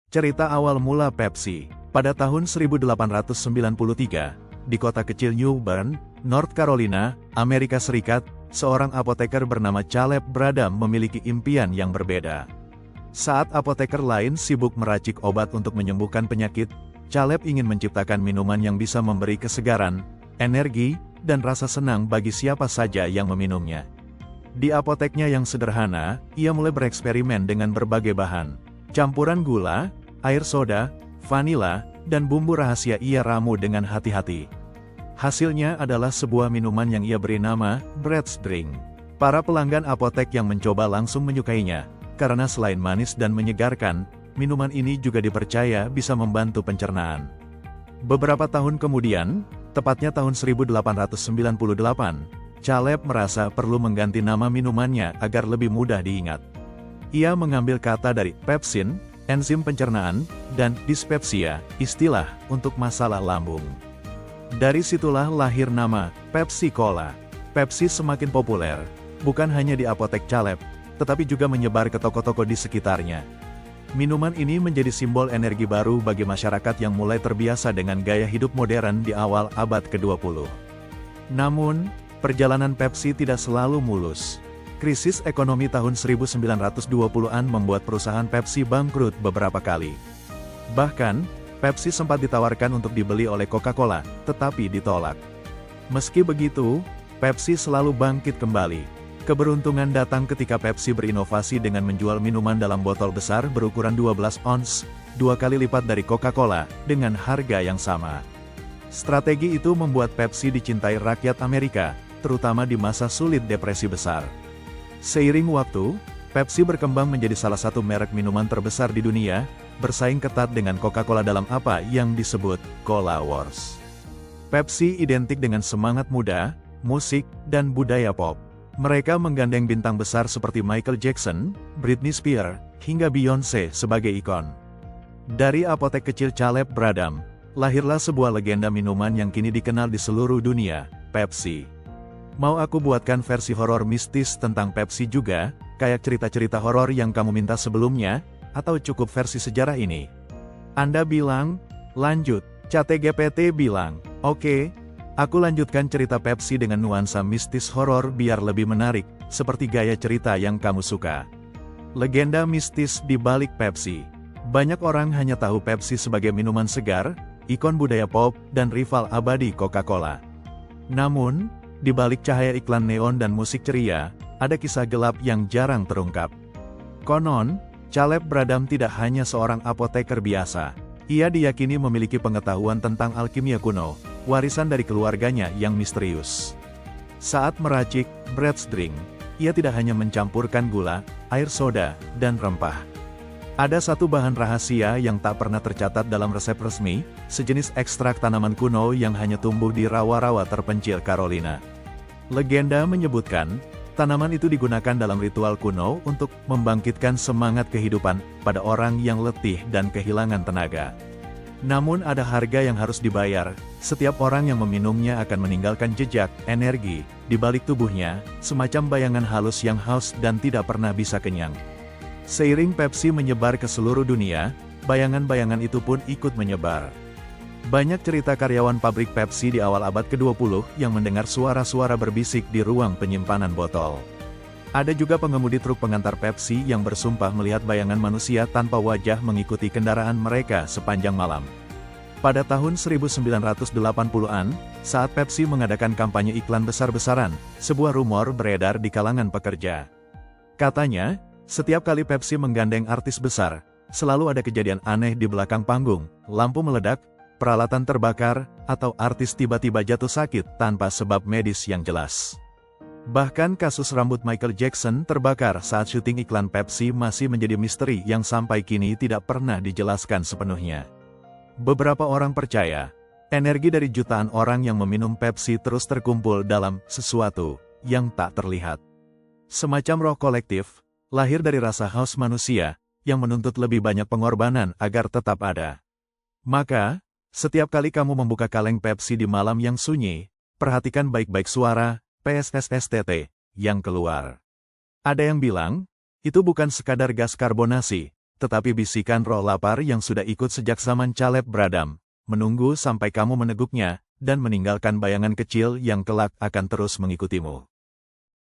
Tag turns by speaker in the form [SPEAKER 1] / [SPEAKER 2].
[SPEAKER 1] Cerita awal mula Pepsi. Pada tahun 1893, di kota kecil New Bern, North Carolina, Amerika Serikat, seorang apoteker bernama Caleb Bradham memiliki impian yang berbeda. Saat apoteker lain sibuk meracik obat untuk menyembuhkan penyakit, Caleb ingin menciptakan minuman yang bisa memberi kesegaran, energi, dan rasa senang bagi siapa saja yang meminumnya. Di apoteknya yang sederhana, ia mulai bereksperimen dengan berbagai bahan. Campuran gula, air soda, vanila, dan bumbu rahasia ia ramu dengan hati-hati. Hasilnya adalah sebuah minuman yang ia beri nama Brett's Drink. Para pelanggan apotek yang mencoba langsung menyukainya, karena selain manis dan menyegarkan, minuman ini juga dipercaya bisa membantu pencernaan. Beberapa tahun kemudian, tepatnya tahun 1898, Caleb merasa perlu mengganti nama minumannya agar lebih mudah diingat. Ia mengambil kata dari pepsin, enzim pencernaan, dan dispepsia, istilah untuk masalah lambung. Dari situlah lahir nama Pepsi Cola. Pepsi semakin populer, bukan hanya di apotek Caleb, tetapi juga menyebar ke toko-toko di sekitarnya. Minuman ini menjadi simbol energi baru bagi masyarakat yang mulai terbiasa dengan gaya hidup modern di awal abad ke-20. Namun, perjalanan Pepsi tidak selalu mulus. Krisis ekonomi tahun 1920-an membuat perusahaan Pepsi bangkrut beberapa kali. Bahkan, Pepsi sempat ditawarkan untuk dibeli oleh Coca-Cola, tetapi ditolak. Meski begitu, Pepsi selalu bangkit kembali. Keberuntungan datang ketika Pepsi berinovasi dengan menjual minuman dalam botol besar berukuran 12 ons, 2 kali lipat dari Coca-Cola, dengan harga yang sama. Strategi itu membuat Pepsi dicintai rakyat Amerika, terutama di masa sulit depresi besar. Seiring waktu, Pepsi berkembang menjadi salah satu merek minuman terbesar di dunia, bersaing ketat dengan Coca-Cola dalam apa yang disebut Cola Wars. Pepsi identik dengan semangat muda, musik, dan budaya pop. Mereka menggandeng bintang besar seperti Michael Jackson, Britney Spears, hingga Beyoncé sebagai ikon. Dari apotek kecil Caleb Bradham, lahirlah sebuah legenda minuman yang kini dikenal di seluruh dunia, Pepsi. Mau aku buatkan versi horor mistis tentang Pepsi juga, kayak cerita-cerita horor yang kamu minta sebelumnya, atau cukup versi sejarah ini? Anda bilang, lanjut. ChatGPT bilang, oke, aku lanjutkan cerita Pepsi dengan nuansa mistis horor biar lebih menarik, seperti gaya cerita yang kamu suka. Legenda mistis di balik Pepsi. Banyak orang hanya tahu Pepsi sebagai minuman segar, ikon budaya pop, dan rival abadi Coca-Cola. Namun, di balik cahaya iklan neon dan musik ceria, ada kisah gelap yang jarang terungkap. Konon, Caleb Bradham tidak hanya seorang apoteker biasa. Ia diyakini memiliki pengetahuan tentang alkimia kuno, warisan dari keluarganya yang misterius. Saat meracik Brett's Drink, ia tidak hanya mencampurkan gula, air soda, dan rempah. Ada satu bahan rahasia yang tak pernah tercatat dalam resep resmi, sejenis ekstrak tanaman kuno yang hanya tumbuh di rawa-rawa terpencil Carolina. Legenda menyebutkan, tanaman itu digunakan dalam ritual kuno untuk membangkitkan semangat kehidupan pada orang yang letih dan kehilangan tenaga. Namun ada harga yang harus dibayar, setiap orang yang meminumnya akan meninggalkan jejak, energi, di balik tubuhnya, semacam bayangan halus yang haus dan tidak pernah bisa kenyang. Seiring Pepsi menyebar ke seluruh dunia, bayangan-bayangan itu pun ikut menyebar. Banyak cerita karyawan pabrik Pepsi di awal abad ke-20 yang mendengar suara-suara berbisik di ruang penyimpanan botol. Ada juga pengemudi truk pengantar Pepsi yang bersumpah melihat bayangan manusia tanpa wajah mengikuti kendaraan mereka sepanjang malam. Pada tahun 1980-an, saat Pepsi mengadakan kampanye iklan besar-besaran, sebuah rumor beredar di kalangan pekerja. Katanya, setiap kali Pepsi menggandeng artis besar, selalu ada kejadian aneh di belakang panggung, lampu meledak, peralatan terbakar, atau artis tiba-tiba jatuh sakit tanpa sebab medis yang jelas. Bahkan kasus rambut Michael Jackson terbakar saat syuting iklan Pepsi masih menjadi misteri yang sampai kini tidak pernah dijelaskan sepenuhnya. Beberapa orang percaya, energi dari jutaan orang yang meminum Pepsi terus terkumpul dalam sesuatu yang tak terlihat. Semacam roh kolektif, lahir dari rasa haus manusia, yang menuntut lebih banyak pengorbanan agar tetap ada. Maka, setiap kali kamu membuka kaleng Pepsi di malam yang sunyi, perhatikan baik-baik suara PSSSTT yang keluar. Ada yang bilang, itu bukan sekadar gas karbonasi, tetapi bisikan roh lapar yang sudah ikut sejak zaman Caleb Bradham, menunggu sampai kamu meneguknya, dan meninggalkan bayangan kecil yang kelak akan terus mengikutimu.